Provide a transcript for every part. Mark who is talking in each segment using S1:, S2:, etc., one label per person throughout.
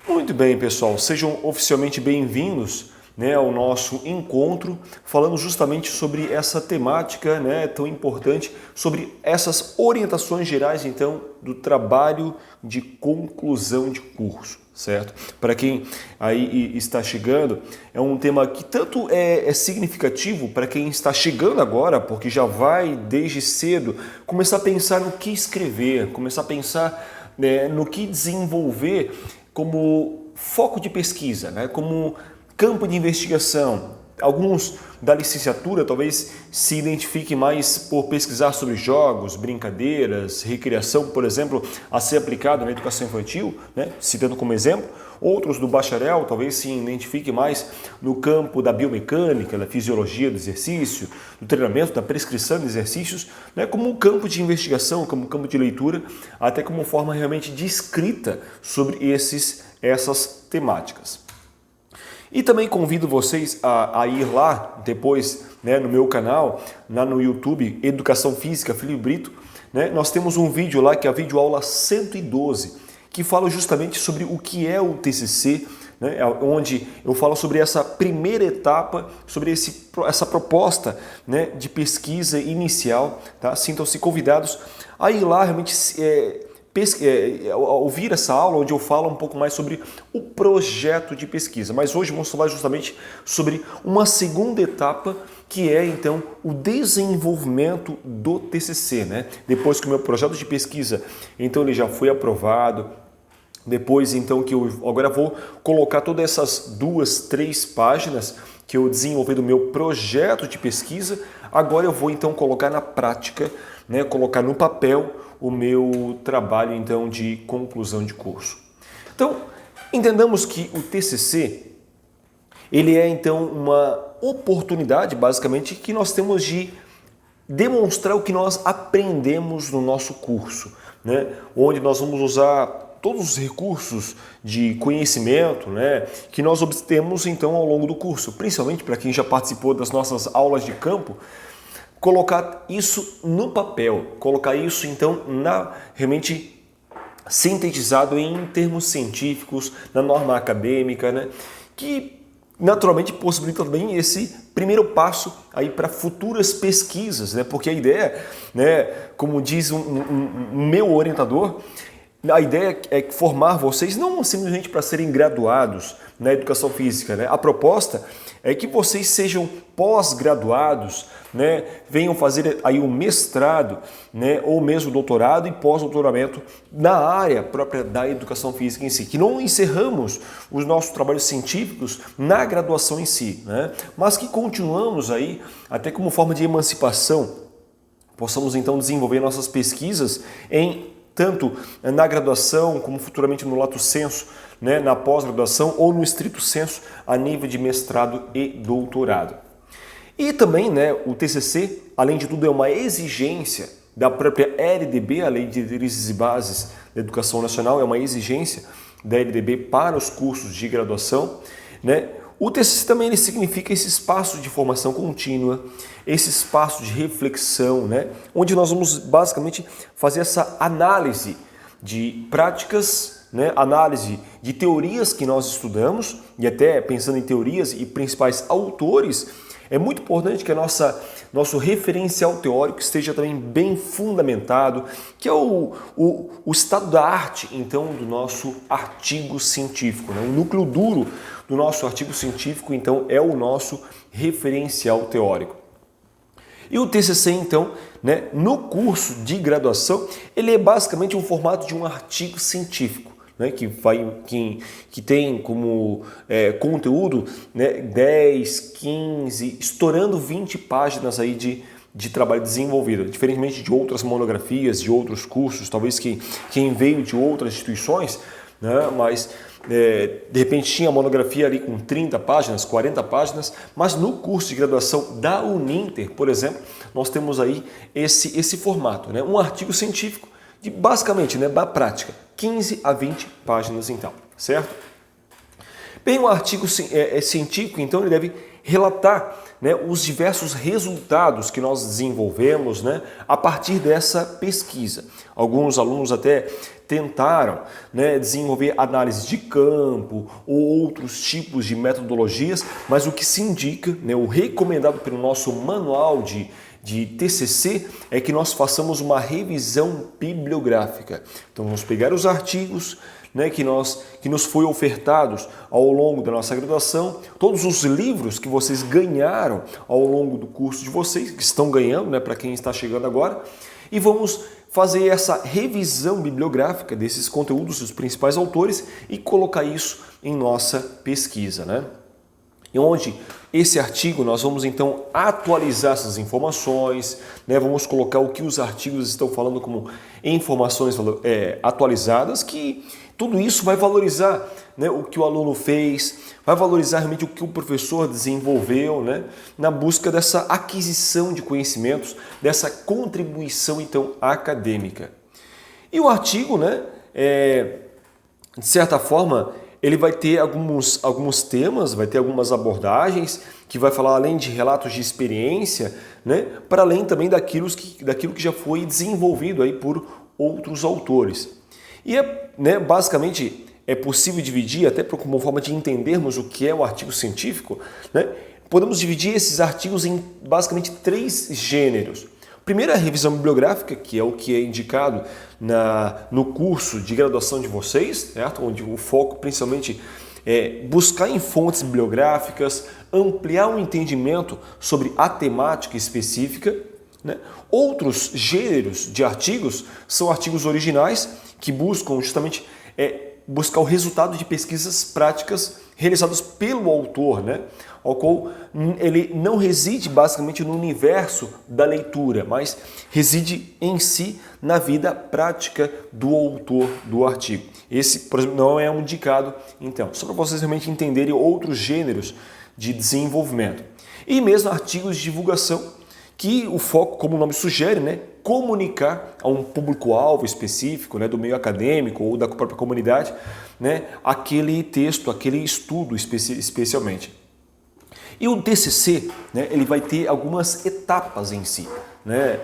S1: Muito bem, pessoal, sejam oficialmente bem-vindos, ao nosso encontro, falando justamente sobre essa temática, tão importante, sobre essas orientações gerais, então, do trabalho de conclusão de curso, certo? Para quem aí está chegando, é um tema que tanto é significativo para quem está chegando agora, porque já vai desde cedo começar a pensar no que escrever, começar a pensar no que desenvolver como foco de pesquisa, como campo de investigação. Alguns da licenciatura talvez se identifiquem mais por pesquisar sobre jogos, brincadeiras, recreação, por exemplo, a ser aplicado na educação infantil, citando como exemplo. Outros do bacharel talvez se identifiquem mais no campo da biomecânica, da fisiologia do exercício, do treinamento, da prescrição de exercícios, como um campo de investigação, como um campo de leitura, até como forma realmente de escrita sobre essas temáticas. E também convido vocês a ir lá depois, no meu canal, lá no YouTube, Educação Física Felipe Brito. Nós temos um vídeo lá que é a videoaula 112, que fala justamente sobre o que é o TCC, onde eu falo sobre essa primeira etapa, sobre essa proposta de pesquisa inicial. Tá? Sintam-se convidados a ir lá realmente ouvir essa aula onde eu falo um pouco mais sobre o projeto de pesquisa. Mas hoje vamos falar justamente sobre uma segunda etapa, que é então o desenvolvimento do TCC. Depois que o meu projeto de pesquisa então ele já foi aprovado, depois então que eu agora vou colocar todas essas 2, 3 páginas que eu desenvolvi do meu projeto de pesquisa, agora eu vou então colocar na prática, colocar no papel o meu trabalho então de conclusão de curso. Então, entendamos que o TCC, ele é então uma oportunidade, basicamente, que nós temos de demonstrar o que nós aprendemos no nosso curso, onde nós vamos usar todos os recursos de conhecimento que nós obtemos então ao longo do curso, principalmente para quem já participou das nossas aulas de campo, colocar isso no papel, colocar isso então realmente sintetizado em termos científicos, na norma acadêmica, que naturalmente possibilita também esse primeiro passo aí para futuras pesquisas, porque a ideia, como diz um meu orientador, a ideia é formar vocês não simplesmente para serem graduados na educação física. A proposta é que vocês sejam pós-graduados, venham fazer aí o mestrado, ou mesmo doutorado e pós-doutoramento na área própria da educação física em si. Que não encerramos os nossos trabalhos científicos na graduação em si, mas que continuamos aí até como forma de emancipação, possamos então desenvolver nossas pesquisas tanto na graduação como futuramente no lato sensu, na pós-graduação ou no estrito sensu a nível de mestrado e doutorado. E também o TCC, além de tudo, é uma exigência da própria LDB, a Lei de Diretrizes e Bases da Educação Nacional, é uma exigência da LDB para os cursos de graduação. O TCC também ele significa esse espaço de formação contínua, esse espaço de reflexão, onde nós vamos basicamente fazer essa análise de práticas, análise de teorias que nós estudamos, e até pensando em teorias e principais autores, é muito importante que nosso referencial teórico esteja também bem fundamentado, que é o estado da arte, então, do nosso artigo científico. O núcleo duro do nosso artigo científico, então, é o nosso referencial teórico. E o TCC, então, no curso de graduação, ele é basicamente um formato de um artigo científico, que tem como conteúdo 10, 15, estourando 20 páginas aí de trabalho desenvolvido, diferentemente de outras monografias, de outros cursos, talvez quem veio de outras instituições, mas de repente tinha monografia ali com 30 páginas, 40 páginas, mas no curso de graduação da Uninter, por exemplo, nós temos aí esse formato, um artigo científico de basicamente, da prática, 15 a 20 páginas então, certo? Bem, o artigo científico, então, ele deve relatar, né, os diversos resultados que nós desenvolvemos, né, a partir dessa pesquisa. Alguns alunos até tentaram, né, desenvolver análise de campo ou outros tipos de metodologias, mas o que se indica, né, o recomendado pelo nosso manual de TCC é que nós façamos uma revisão bibliográfica. Então vamos pegar os artigos, né, que nos foi ofertados ao longo da nossa graduação, todos os livros que vocês ganharam ao longo do curso de vocês, que estão ganhando, né, para quem está chegando agora, e vamos fazer essa revisão bibliográfica desses conteúdos dos principais autores e colocar isso em nossa pesquisa, né? E onde esse artigo nós vamos então atualizar essas informações, né? Vamos colocar o que os artigos estão falando como informações atualizadas, que tudo isso vai valorizar, né, o que o aluno fez, vai valorizar realmente o que o professor desenvolveu, né, na busca dessa aquisição de conhecimentos, dessa contribuição então acadêmica. E o artigo, né, de certa forma, ele vai ter alguns temas, vai ter algumas abordagens que vai falar além de relatos de experiência, né, para além também daquilo que já foi desenvolvido aí por outros autores. E né, basicamente é possível dividir, até como forma de entendermos o que é o artigo científico, né, podemos dividir esses artigos em basicamente 3 gêneros. Primeiro é a revisão bibliográfica, que é o que é indicado no curso de graduação de vocês, certo? Onde o foco principalmente é buscar em fontes bibliográficas, ampliar o entendimento sobre a temática específica, né? Outros gêneros de artigos são artigos originais que buscam justamente buscar o resultado de pesquisas práticas realizadas pelo autor, né? Ao qual ele não reside basicamente no universo da leitura, mas reside em si na vida prática do autor do artigo. Esse, por exemplo, não é um indicado, então, só para vocês realmente entenderem outros gêneros de desenvolvimento. E mesmo artigos de divulgação, que o foco, como o nome sugere, né, comunicar a um público-alvo específico, né, do meio acadêmico ou da própria comunidade, né, aquele texto, aquele estudo especialmente. E o TCC, né, ele vai ter algumas etapas em si, né,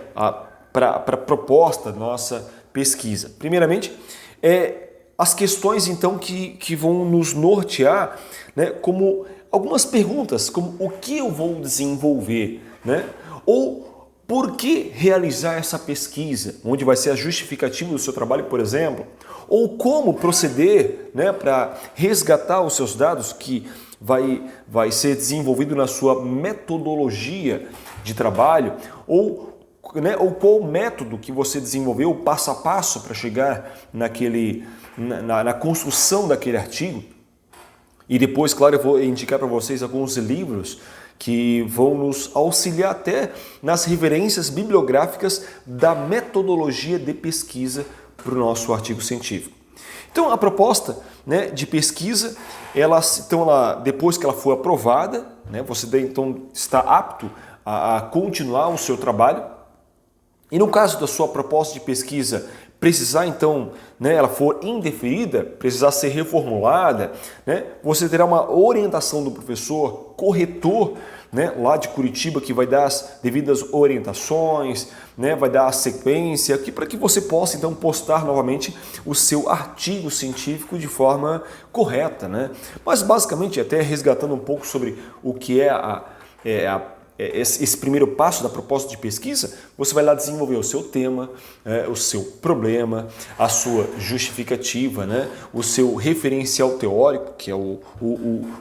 S1: para a proposta da nossa pesquisa. Primeiramente, as questões então que vão nos nortear, né, como algumas perguntas, como o que eu vou desenvolver, né? Ou por que realizar essa pesquisa, onde vai ser a justificativa do seu trabalho, por exemplo, ou como proceder, né, para resgatar os seus dados que vai ser desenvolvido na sua metodologia de trabalho, ou qual método que você desenvolveu passo a passo para chegar na construção daquele artigo. E depois, claro, eu vou indicar para vocês alguns livros que vão nos auxiliar até nas referências bibliográficas da metodologia de pesquisa para o nosso artigo científico. Então, a proposta, né, de pesquisa, depois que ela for aprovada, né, você então está apto a continuar o seu trabalho. E no caso da sua proposta de pesquisa precisar então, né, ela for indeferida, precisar ser reformulada, né, você terá uma orientação do professor corretor, né, lá de Curitiba, que vai dar as devidas orientações, né, vai dar a sequência para que você possa então postar novamente o seu artigo científico de forma correta, né? Mas basicamente, até resgatando um pouco sobre o que é esse primeiro passo da proposta de pesquisa, você vai lá desenvolver o seu tema, o seu problema, a sua justificativa, né? O seu referencial teórico, que é o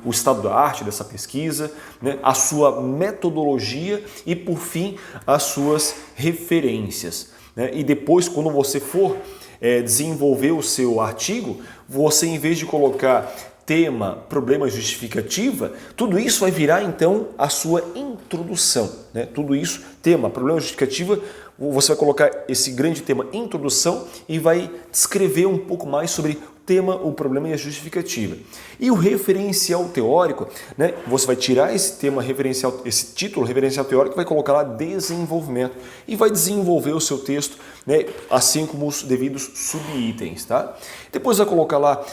S1: estado da arte dessa pesquisa, né? A sua metodologia e, por fim, as suas referências, né? E depois, quando você for desenvolver o seu artigo, você, em vez de colocar tema, problema, justificativa, tudo isso vai virar então a sua introdução, né? Tudo isso, tema, problema, justificativa, você vai colocar esse grande tema, introdução, e vai descrever um pouco mais sobre tema, o problema e a justificativa. E o referencial teórico, né? Você vai tirar esse tema referencial, esse título referencial teórico, vai colocar lá desenvolvimento e vai desenvolver o seu texto, né? Assim como os devidos subitens, tá? Depois vai colocar lá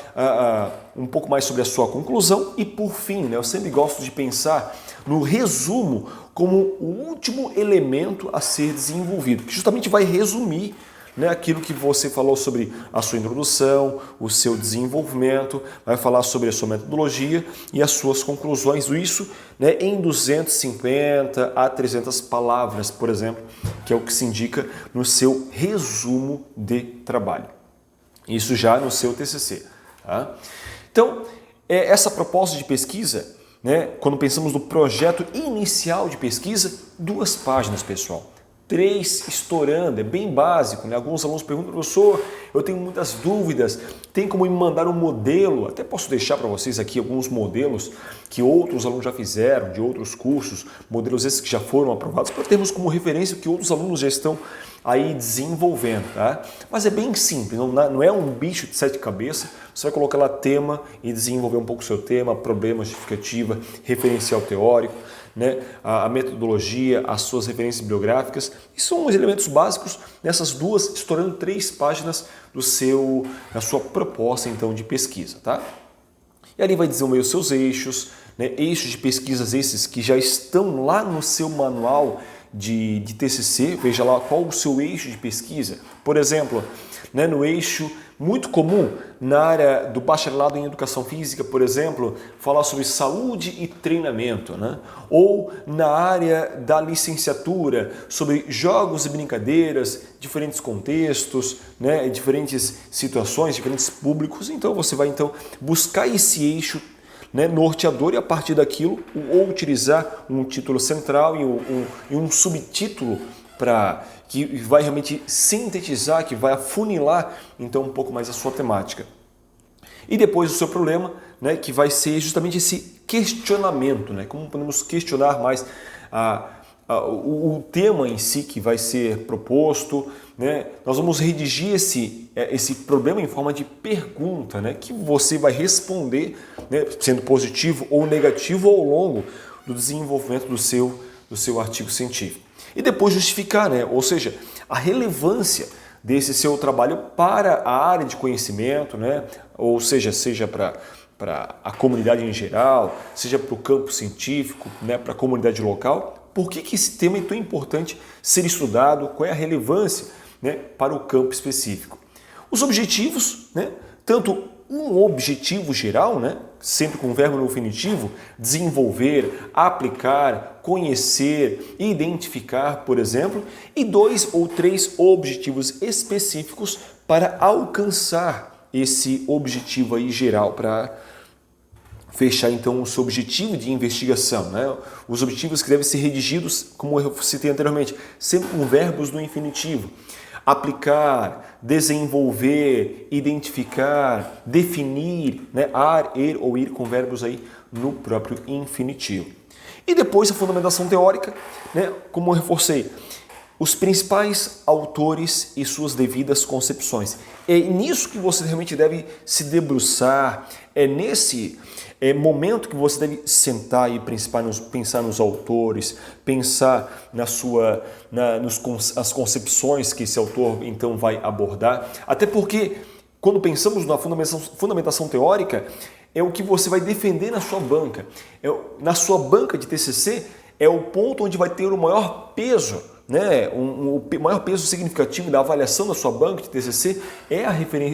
S1: um pouco mais sobre a sua conclusão e por fim, né? Eu sempre gosto de pensar no resumo como o último elemento a ser desenvolvido, que justamente vai resumir, né, aquilo que você falou sobre a sua introdução, o seu desenvolvimento, vai falar sobre a sua metodologia e as suas conclusões, isso, né, em 250 a 300 palavras, por exemplo, que é o que se indica no seu resumo de trabalho. Isso já no seu TCC. Tá? Então, essa proposta de pesquisa, né, quando pensamos no projeto inicial de pesquisa, 2 páginas, pessoal. 3 estourando, é bem básico, né? Alguns alunos perguntam, professor, eu tenho muitas dúvidas, tem como me mandar um modelo? Até posso deixar para vocês aqui alguns modelos que outros alunos já fizeram, de outros cursos, modelos esses que já foram aprovados, para termos como referência o que outros alunos já estão aí desenvolvendo, tá? Mas é bem simples, não é um bicho de 7 cabeças, você vai colocar lá tema e desenvolver um pouco o seu tema, problema, justificativa, referencial teórico, né, a metodologia, as suas referências bibliográficas, e são os elementos básicos nessas 2, estourando 3 páginas da sua proposta então de pesquisa, tá? E ali vai desenvolver os seus eixos, né, eixos de pesquisas esses que já estão lá no seu manual de TCC, veja lá qual o seu eixo de pesquisa. Por exemplo, né, no eixo muito comum na área do bacharelado em educação física, por exemplo, falar sobre saúde e treinamento, né? Ou na área da licenciatura, sobre jogos e brincadeiras, diferentes contextos, né? Diferentes situações, diferentes públicos. Então você vai buscar esse eixo, né, norteador e a partir daquilo ou utilizar um título central e um subtítulo que vai realmente sintetizar, que vai afunilar então um pouco mais a sua temática. E depois o seu problema, né, que vai ser justamente esse questionamento, né, como podemos questionar mais o tema em si que vai ser proposto, né? Nós vamos redigir esse problema em forma de pergunta, né, que você vai responder, né, sendo positivo ou negativo ao longo do desenvolvimento do seu artigo científico. E depois justificar, né, ou seja, a relevância desse seu trabalho para a área de conhecimento, né, ou seja para a comunidade em geral, seja para o campo científico, né, para a comunidade local. Por que esse tema é tão importante ser estudado? Qual é a relevância, né, para o campo específico? Os objetivos, né, tanto um objetivo geral, né, sempre com o verbo no infinitivo, desenvolver, aplicar, conhecer, identificar, por exemplo, e 2 ou 3 objetivos específicos para alcançar esse objetivo aí geral, para fechar então o seu objetivo de investigação, né? Os objetivos que devem ser redigidos, como eu citei anteriormente, sempre com verbos no infinitivo. Aplicar, desenvolver, identificar, definir, né? Ar, er ou ir com verbos aí no próprio infinitivo. E depois a fundamentação teórica, né? Como eu reforcei, os principais autores e suas devidas concepções. É nisso que você realmente deve se debruçar, é nesse momento que você deve sentar e pensar nos autores, pensar nas concepções que esse autor então vai abordar. Até porque, quando pensamos na fundamentação teórica, é o que você vai defender na sua banca. Na sua banca de TCC é o ponto onde vai ter o maior peso, né? O maior peso significativo da avaliação da sua banca de TCC é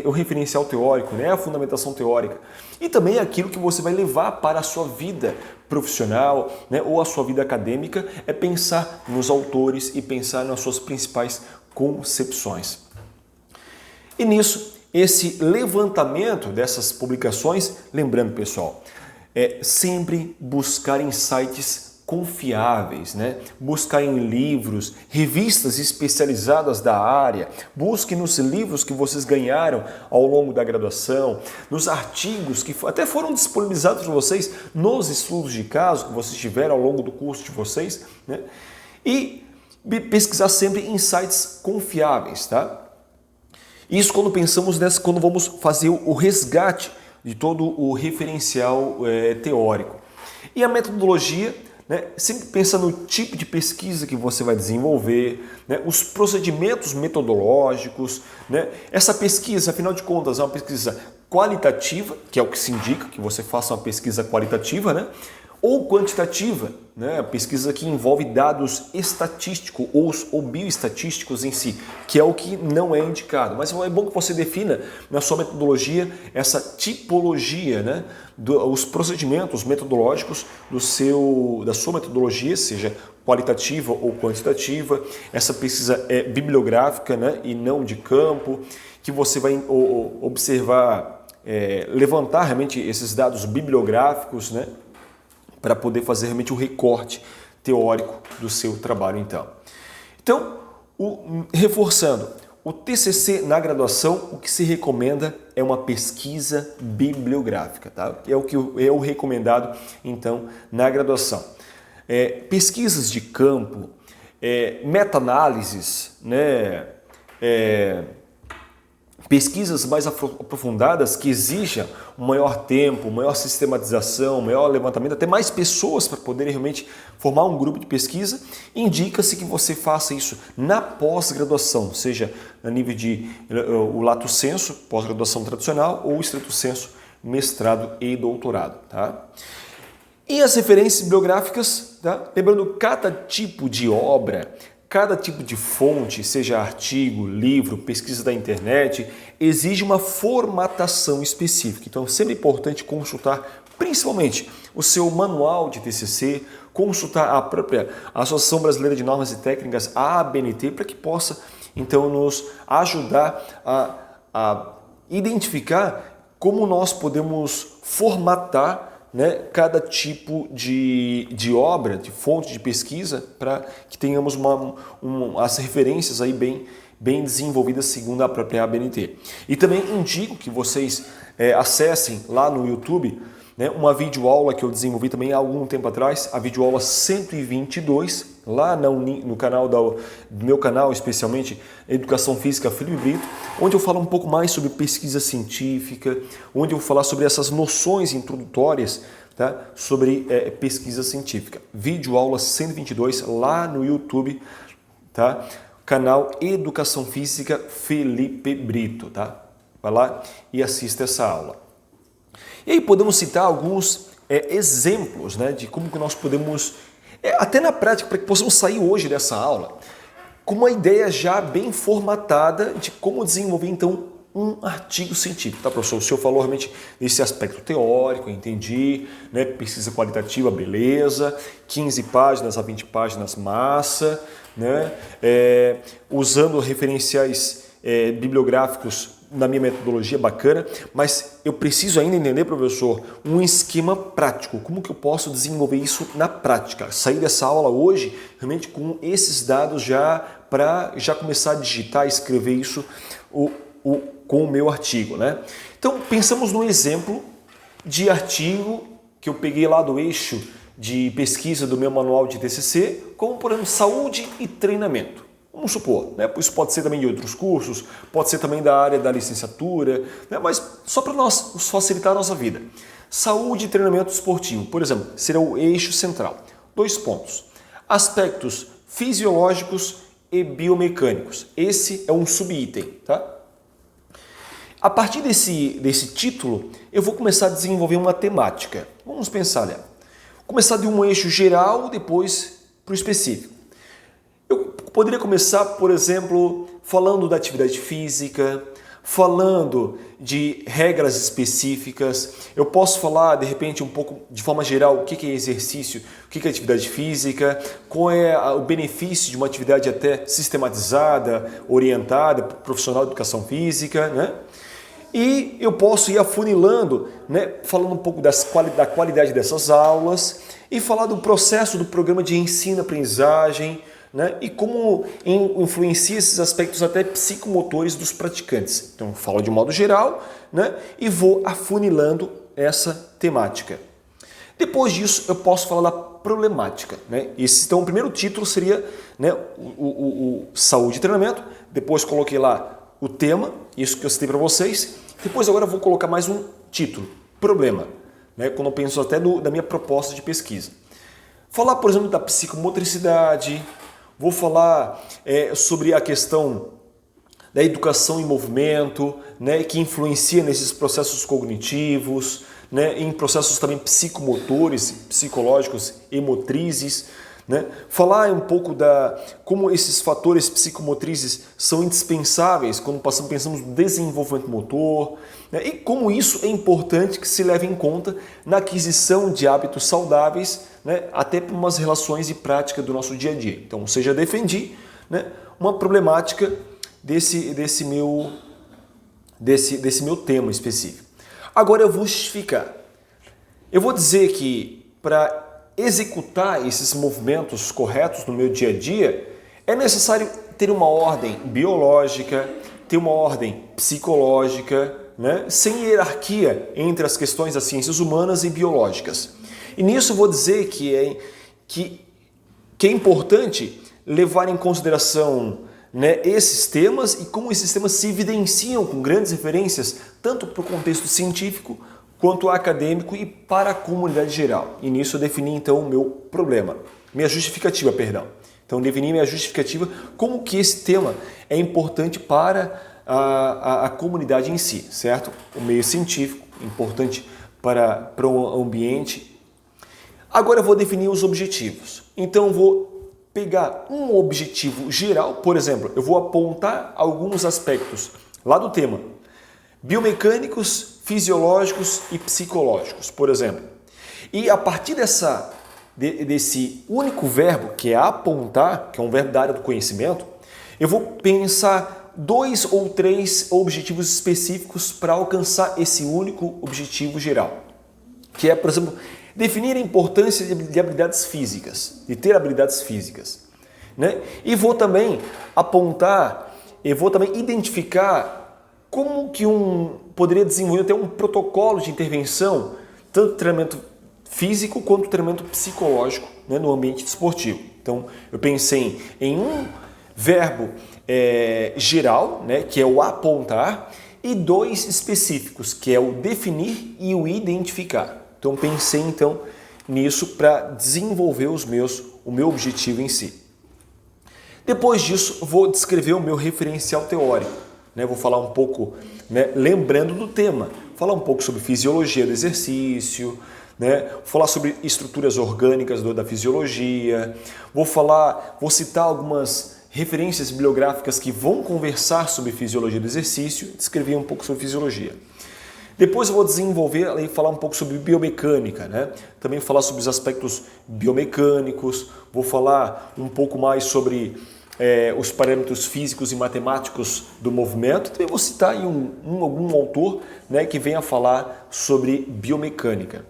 S1: o referencial teórico, né? A fundamentação teórica. E também é aquilo que você vai levar para a sua vida profissional, né? Ou a sua vida acadêmica, é pensar nos autores e pensar nas suas principais concepções. E nisso, esse levantamento dessas publicações, lembrando, pessoal, é sempre buscar em sites confiáveis, né? Buscar em livros, revistas especializadas da área, busque nos livros que vocês ganharam ao longo da graduação, nos artigos que até foram disponibilizados para vocês nos estudos de caso que vocês tiveram ao longo do curso de vocês, né? E pesquisar sempre em sites confiáveis, tá? Isso quando pensamos quando vamos fazer o resgate de todo o referencial teórico. E a metodologia, né, sempre pensa no tipo de pesquisa que você vai desenvolver, né, os procedimentos metodológicos. Né, essa pesquisa, afinal de contas, é uma pesquisa qualitativa, que é o que se indica, que você faça uma pesquisa qualitativa, né, ou quantitativa, né, a pesquisa que envolve dados estatísticos ou bioestatísticos em si, que é o que não é indicado. Mas é bom que você defina na sua metodologia essa tipologia, né, os procedimentos metodológicos da sua metodologia, seja qualitativa ou quantitativa. Essa pesquisa é bibliográfica, né, e não de campo, que você vai observar, levantar realmente esses dados bibliográficos, né, para poder fazer realmente o recorte teórico do seu trabalho, então. Reforçando, o TCC na graduação, o que se recomenda é uma pesquisa bibliográfica, tá? É o que é o recomendado, então, na graduação. Pesquisas de campo, meta-análises, né? Pesquisas mais aprofundadas que exijam um maior tempo, maior sistematização, maior levantamento, até mais pessoas para poderem realmente formar um grupo de pesquisa, indica-se que você faça isso na pós-graduação, seja a nível de o lato sensu, pós-graduação tradicional, ou stricto sensu, mestrado e doutorado. Tá? E as referências bibliográficas, tá? Lembrando, cada tipo de obra, cada tipo de fonte, seja artigo, livro, pesquisa da internet, exige uma formatação específica. Então é sempre importante consultar principalmente o seu manual de TCC, consultar a própria Associação Brasileira de Normas e Técnicas, a ABNT, para que possa então nos ajudar a identificar como nós podemos formatar, né, cada tipo de obra, de fonte de pesquisa, para que tenhamos as referências aí bem desenvolvidas segundo a própria ABNT. E também indico que vocês acessem lá no YouTube, né, uma videoaula que eu desenvolvi também há algum tempo atrás, a videoaula 122, lá no canal do meu canal, especialmente Educação Física Felipe Brito, onde eu falo um pouco mais sobre pesquisa científica, onde eu vou falar sobre essas noções introdutórias, tá, sobre pesquisa científica. Videoaula 122 lá no YouTube, tá? Canal Educação Física Felipe Brito, tá? Vai lá e assista essa aula. E aí podemos citar alguns exemplos, né, de como que nós podemos, até na prática, para que possamos sair hoje dessa aula, com uma ideia já bem formatada de como desenvolver, então, um artigo científico. Tá, professor? O senhor falou realmente desse aspecto teórico, eu entendi, né, pesquisa qualitativa, beleza, 15 páginas a 20 páginas, massa, né, usando referenciais bibliográficos na minha metodologia, bacana, mas eu preciso ainda entender, professor, um esquema prático. Como que eu posso desenvolver isso na prática? Sair dessa aula hoje realmente com esses dados para já começar a digitar, escrever isso com o meu artigo, né? Então, pensamos no exemplo de artigo que eu peguei lá do eixo de pesquisa do meu manual de TCC, como, por exemplo, saúde e treinamento. Vamos supor, né? Isso pode ser também de outros cursos, pode ser também da área da licenciatura, né? Mas só para nós facilitar a nossa vida. Saúde e treinamento esportivo, por exemplo, será o eixo central. 2 pontos. Aspectos fisiológicos e biomecânicos. Esse é um subitem, tá? A partir desse título, eu vou começar a desenvolver uma temática. Vamos pensar, né? Começar de um eixo geral, depois para o específico. Eu poderia começar, por exemplo, falando da atividade física, falando de regras específicas. Eu posso falar, de repente, um pouco de forma geral, o que é exercício, o que é atividade física, qual é o benefício de uma atividade até sistematizada, orientada, profissional de educação física, né? E eu posso ir afunilando, né, falando um pouco da qualidade dessas aulas e falar do processo do programa de ensino-aprendizagem, né, e como influencia esses aspectos até psicomotores dos praticantes. Então, eu falo de modo geral, né, e vou afunilando essa temática. Depois disso, eu posso falar da problemática. Né? Então, o primeiro título seria, né, o saúde e treinamento. Depois coloquei lá o tema, isso que eu citei para vocês. Depois agora eu vou colocar mais um título, problema, né? Quando eu penso até da minha proposta de pesquisa. Falar, por exemplo, da psicomotricidade, vou falar sobre a questão da educação em movimento, né, que influencia nesses processos cognitivos, né, em processos também psicomotores, psicológicos e motrizes. Né? Falar um pouco como esses fatores psicomotrizes são indispensáveis quando pensamos no desenvolvimento motor, né? E como isso é importante que se leve em conta na aquisição de hábitos saudáveis, né? Até para umas relações e prática do nosso dia a dia. Então, ou seja, defendi, né, uma problemática desse meu tema específico. Agora eu vou justificar. Eu vou dizer que para executar esses movimentos corretos no meu dia a dia, é necessário ter uma ordem biológica, ter uma ordem psicológica, né? Sem hierarquia entre as questões das ciências humanas e biológicas. E nisso eu vou dizer que é importante levar em consideração, né, esses temas e como esses temas se evidenciam com grandes referências, tanto para o contexto científico quanto acadêmico e para a comunidade geral. E nisso eu defini então o meu problema, minha justificativa, perdão. Então defini minha justificativa como que esse tema é importante para a comunidade em si, certo? O meio científico, importante para o ambiente. Agora eu vou definir os objetivos. Então eu vou pegar um objetivo geral, por exemplo, eu vou apontar alguns aspectos lá do tema, biomecânicos, fisiológicos e psicológicos, por exemplo. E a partir desse único verbo, que é apontar, que é um verbo da área do conhecimento, eu vou pensar 2 ou 3 objetivos específicos para alcançar esse único objetivo geral. Que é, por exemplo, definir a importância de habilidades físicas, de ter habilidades físicas. Né? E vou também identificar como que poderia desenvolver até um protocolo de intervenção, tanto treinamento físico quanto treinamento psicológico, né, no ambiente esportivo. Então, eu pensei em um verbo geral, né, que é o apontar, e 2 específicos, que é o definir e o identificar. Então, pensei nisso para desenvolver o meu objetivo em si. Depois disso, vou descrever o meu referencial teórico. Vou falar um pouco, lembrando do tema, falar um pouco sobre fisiologia do exercício, falar sobre estruturas orgânicas da fisiologia, vou citar algumas referências bibliográficas que vão conversar sobre fisiologia do exercício, descrever um pouco sobre fisiologia. Depois eu vou desenvolver e falar um pouco sobre biomecânica, também falar sobre os aspectos biomecânicos, vou falar um pouco mais sobre os parâmetros físicos e matemáticos do movimento. Também vou citar aí algum autor, que venha falar sobre biomecânica.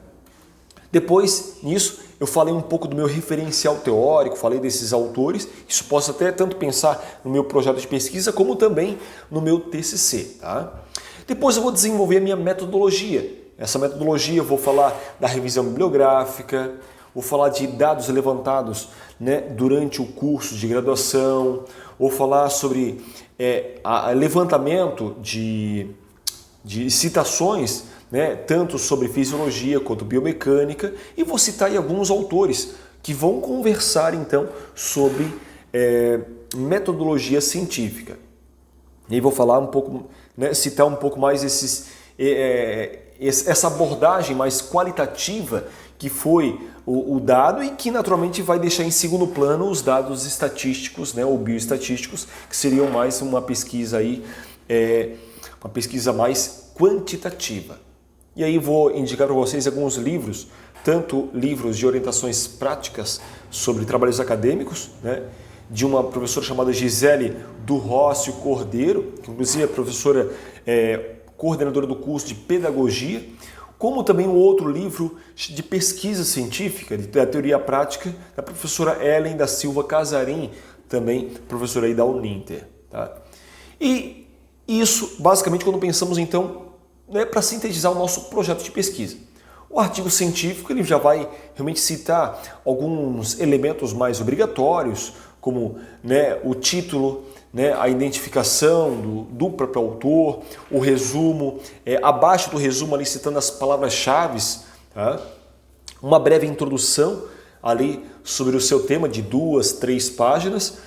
S1: Depois, nisso, eu falei um pouco do meu referencial teórico, falei desses autores. Isso posso até tanto pensar no meu projeto de pesquisa, como também no meu TCC. Tá? Depois eu vou desenvolver a minha metodologia. Essa metodologia eu vou falar da revisão bibliográfica, vou falar de dados levantados durante o curso de graduação, vou falar sobre levantamento de citações, tanto sobre fisiologia quanto biomecânica, e vou citar aí alguns autores que vão conversar então sobre metodologia científica. E aí vou falar um pouco, citar um pouco mais essa abordagem mais qualitativa que foi o dado e que naturalmente vai deixar em segundo plano os dados estatísticos, ou bioestatísticos, que seriam mais uma pesquisa aí, uma pesquisa mais quantitativa. E aí vou indicar para vocês alguns livros, tanto livros de orientações práticas sobre trabalhos acadêmicos, de uma professora chamada Gisele do Rócio Cordeiro, que inclusive é professora coordenadora do curso de pedagogia, como também um outro livro de pesquisa científica, da teoria prática, da professora Ellen da Silva Casarim, também professora aí da Uninter. Tá? E isso, basicamente, quando pensamos, então, para sintetizar o nosso projeto de pesquisa. O artigo científico ele já vai realmente citar alguns elementos mais obrigatórios, como o título, né, a identificação do próprio autor, o resumo, abaixo do resumo ali citando as palavras-chave, tá? Uma breve introdução ali sobre o seu tema de 2, 3 páginas,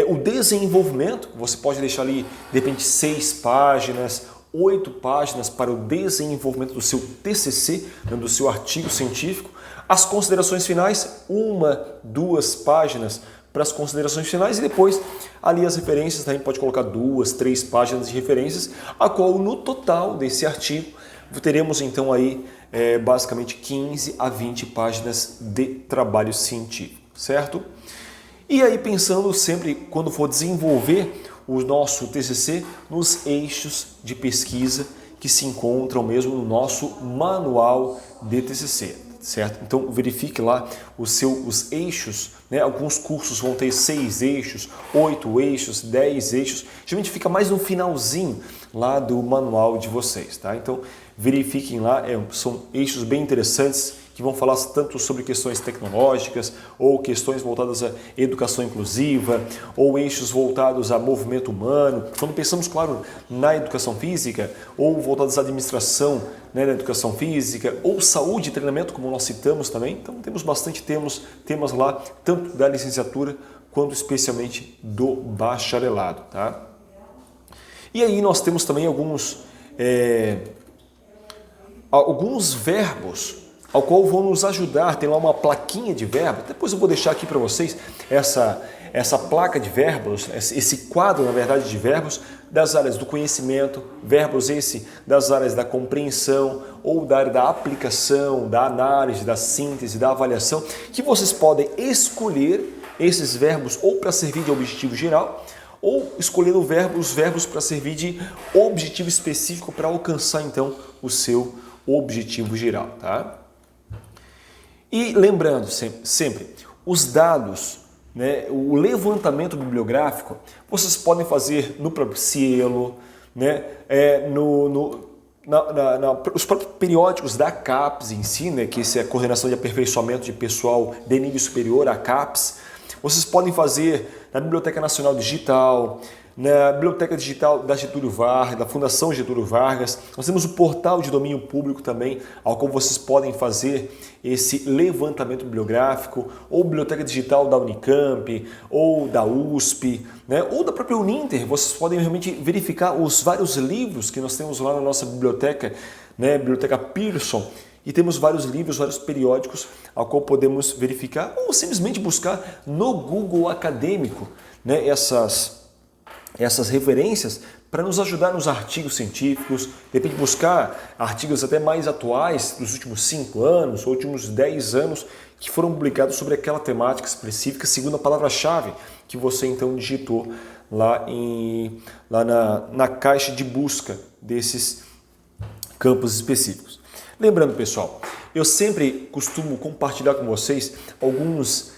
S1: o desenvolvimento, você pode deixar ali de repente 6 páginas, 8 páginas para o desenvolvimento do seu TCC, né, do seu artigo científico, as considerações finais, 1, 2 páginas para as considerações finais e depois ali as referências, também pode colocar 2, 3 páginas de referências, a qual no total desse artigo teremos então aí basicamente 15 a 20 páginas de trabalho científico, certo? E aí pensando sempre quando for desenvolver o nosso TCC nos eixos de pesquisa que se encontram mesmo no nosso manual de TCC. Certo? Então verifique lá os eixos, né? Alguns cursos vão ter 6 eixos, 8 eixos, 10 eixos, geralmente fica mais no finalzinho lá do manual de vocês, tá? Então verifiquem lá, são eixos bem interessantes que vão falar tanto sobre questões tecnológicas ou questões voltadas à educação inclusiva ou eixos voltados a movimento humano. Quando pensamos, claro, na educação física ou voltados à administração, né, da educação física ou saúde e treinamento, como nós citamos também. Então temos bastante temas lá, tanto da licenciatura quanto especialmente do bacharelado, tá? E aí nós temos também alguns verbos ao qual vão nos ajudar, tem lá uma plaquinha de verbos, depois eu vou deixar aqui para vocês essa placa de verbos, esse quadro, na verdade, de verbos das áreas do conhecimento, verbos das áreas da compreensão ou da área da aplicação, da análise, da síntese, da avaliação, que vocês podem escolher esses verbos ou para servir de objetivo geral ou escolher os verbos para servir de objetivo específico para alcançar então o seu objetivo geral, tá? E lembrando sempre, os dados, né, o levantamento bibliográfico, vocês podem fazer no próprio Cielo, né, os próprios periódicos da CAPES em si, né, que é a Coordenação de Aperfeiçoamento de Pessoal de Nível Superior, a CAPES. Vocês podem fazer na Biblioteca Nacional Digital, na Biblioteca Digital da Getúlio Vargas, da Fundação Getúlio Vargas. Nós temos o portal de domínio público também, ao qual vocês podem fazer esse levantamento bibliográfico, ou Biblioteca Digital da Unicamp, ou da USP, né? Ou da própria Uninter. Vocês podem realmente verificar os vários livros que nós temos lá na nossa biblioteca, né? Biblioteca Pearson, e temos vários livros, vários periódicos, ao qual podemos verificar, ou simplesmente buscar no Google Acadêmico, né? essas referências para nos ajudar nos artigos científicos, de repente buscar artigos até mais atuais dos últimos 5 anos, ou últimos 10 anos, que foram publicados sobre aquela temática específica, segundo a palavra-chave que você então digitou lá na caixa de busca desses campos específicos. Lembrando, pessoal, eu sempre costumo compartilhar com vocês alguns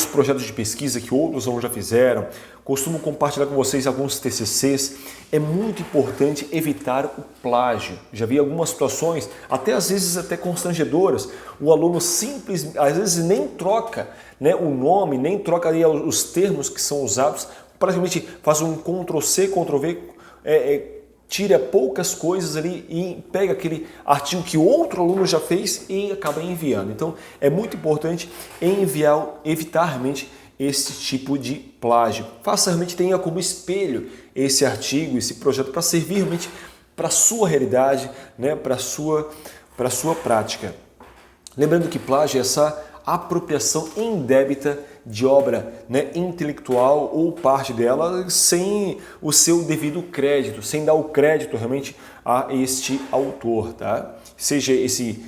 S1: projetos de pesquisa que outros já fizeram, costumo compartilhar com vocês alguns TCCs. É muito importante evitar o plágio. Já vi algumas situações, às vezes até constrangedoras, o aluno às vezes nem troca, né, o nome, nem troca ali os termos que são usados, praticamente faz um Ctrl+C, Ctrl+V, tira poucas coisas ali e pega aquele artigo que outro aluno já fez e acaba enviando. Então é muito importante evitar realmente esse tipo de plágio. Faça realmente, tenha como espelho esse artigo, esse projeto para servir realmente para a sua realidade, né, para a sua prática. Lembrando que plágio é essa apropriação indébita de obra, né, intelectual ou parte dela sem o seu devido crédito, sem dar o crédito realmente a este autor, tá? Seja esse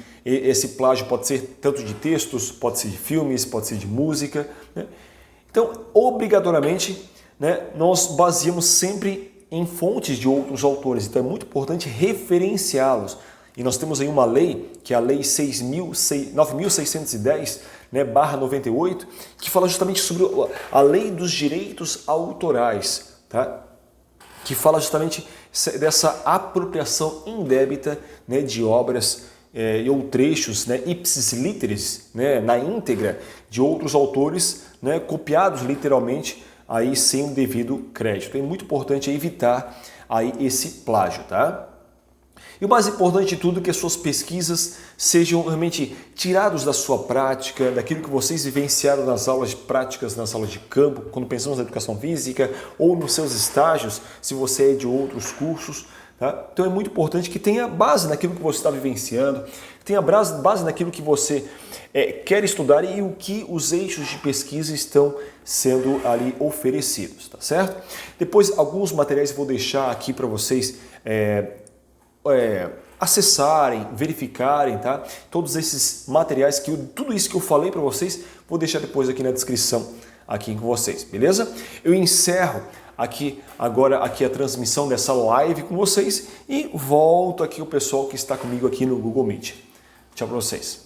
S1: plágio pode ser tanto de textos, pode ser de filmes, pode ser de música, né? Então, obrigatoriamente, né, nós baseamos sempre em fontes de outros autores, então é muito importante referenciá-los. E nós temos aí uma lei, que é a Lei 9.610, né, /98, que fala justamente sobre a Lei dos Direitos Autorais, tá? Que fala justamente dessa apropriação indébita, né, de obras ou trechos, né, ipsis literis, né, na íntegra, de outros autores, né, copiados literalmente aí sem o devido crédito. É muito importante evitar aí esse plágio, tá? E o mais importante de tudo é que as suas pesquisas sejam realmente tiradas da sua prática, daquilo que vocês vivenciaram nas aulas práticas, nas aulas de campo, quando pensamos na educação física, ou nos seus estágios, se você é de outros cursos. Tá? Então é muito importante que tenha base naquilo que você está vivenciando, que tenha base naquilo que você quer estudar e o que os eixos de pesquisa estão sendo ali oferecidos, tá certo? Depois alguns materiais eu vou deixar aqui para vocês acessarem, verificarem, tá? Todos esses materiais, tudo isso que eu falei para vocês, vou deixar depois aqui na descrição aqui com vocês, beleza? Eu encerro agora a transmissão dessa live com vocês e volto aqui o pessoal que está comigo aqui no Google Meet. Tchau para vocês.